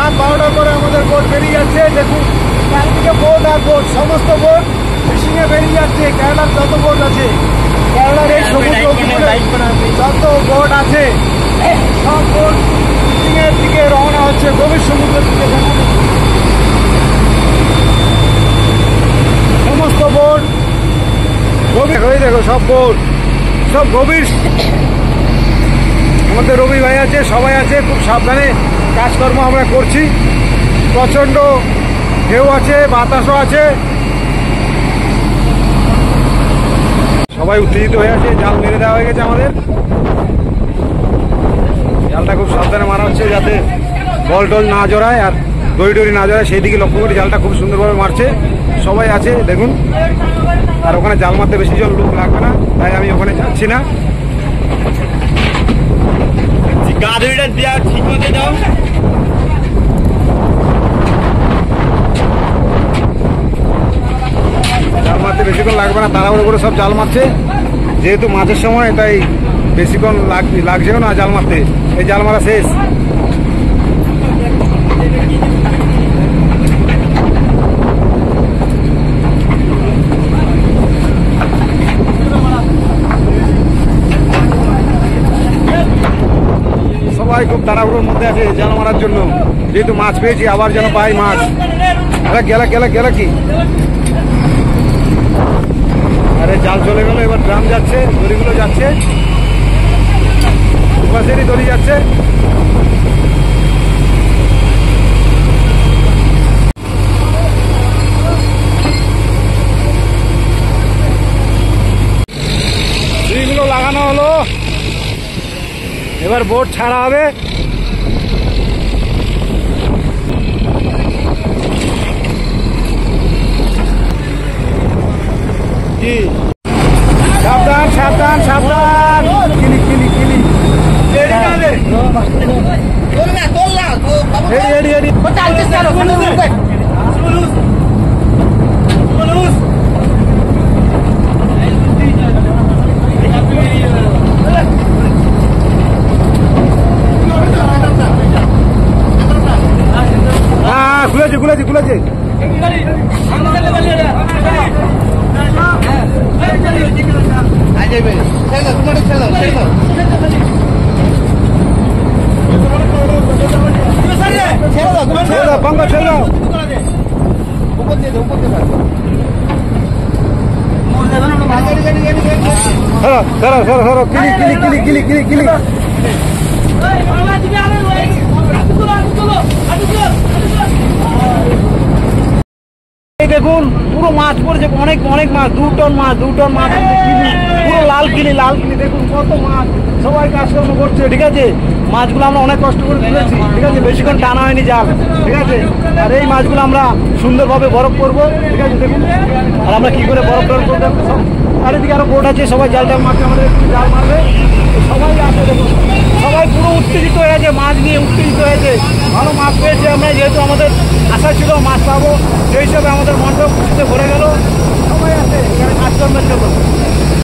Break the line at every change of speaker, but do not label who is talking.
রাত 12টার পরে আমাদের বোট বেরিয়ে যাচ্ছে। দেখুন চারদিকে বোট আর বোট, সমস্ত বোট ফিশিংয়ে বেরিয়ে যাচ্ছে। কেরালার যত বোট আছে, কেরালার এই সমুদ্র যত বোট আছে সব বোট ফিশিংয়ের দিকে রওনা হচ্ছে, গভীর সমুদ্রের দিকে। সমস্ত বোট গভীর হয়ে, দেখো সব বোট সব গভীর। আমাদের রবি ভাই আছে, সবাই আছে, খুব সাবধানে কাজকর্ম আমরা করছি। প্রচণ্ড ঢেউ আছে, বাতাসও আছে, সবাই উত্তেজিত হয়ে আছে। জাল মেরে দেওয়া হয়ে গেছে আমাদের। জালটা খুব সাবধানে মারা হচ্ছে যাতে বল টল না জড়ায় আর দড়ি টড়ি না জড়ায়, সেই দিকে লক্ষ্য করে জালটা খুব সুন্দরভাবে মারছে। সবাই আছে দেখুন। আর ওখানে জাল মারতে বেশি জন লোক লাগবে না, তাই আমি ওখানে যাচ্ছি না। জাল মারতে বেশিক্ষণ লাগবে না, তাড়াহুড়ো করে সব জাল মারছে। যেহেতু মাছের সময় তাই বেশিক্ষণ লাগছেও না জাল মারতে। এই জাল মারা শেষ। সবাই খুব তাড়াহুড়োর মধ্যে আছে জাল মারার জন্য, যেহেতু মাছ পেয়েছি, আবার যেন পাই মাছ। আরে গেলা কি, আরে জাল চলে গেল। এবার ড্রাম যাচ্ছে, দড়িগুলো যাচ্ছে, দুপাশেরই দড়ি যাচ্ছে। দড়িগুলো লাগানো হলো, এবার বোট ছাড়া হবে। কি সাবধান সাবধান সাবধান, কিলি কিলি কিলি। খুলেছে খুলেছে খুলেছে। पंखा ছেড়ে দাও। কিলি কিলি কিলি কিলি কিলি কিলি। দেখুন পুরো মাছ পড়েছে, অনেক অনেক মাছ, 2 টন মাছ, 2 টন মাছ, পুরো লাল কিলি লাল কিলি। দেখুন কত মাছ, সবাই কাজকর্ম করছে। ঠিক আছে, মাছগুলো আমরা অনেক কষ্ট করে তুলেছি। ঠিক আছে, বেশিক্ষণ টানা হয়নি জাল। ঠিক আছে, আর এই মাছগুলো আমরা সুন্দরভাবে বরফ করবো। ঠিক আছে, দেখুন আর আমরা কি করে বরফ করবো। চারিদিকে আরো বোট আছে, সবাই জালটা মারছে, আমাদের জাল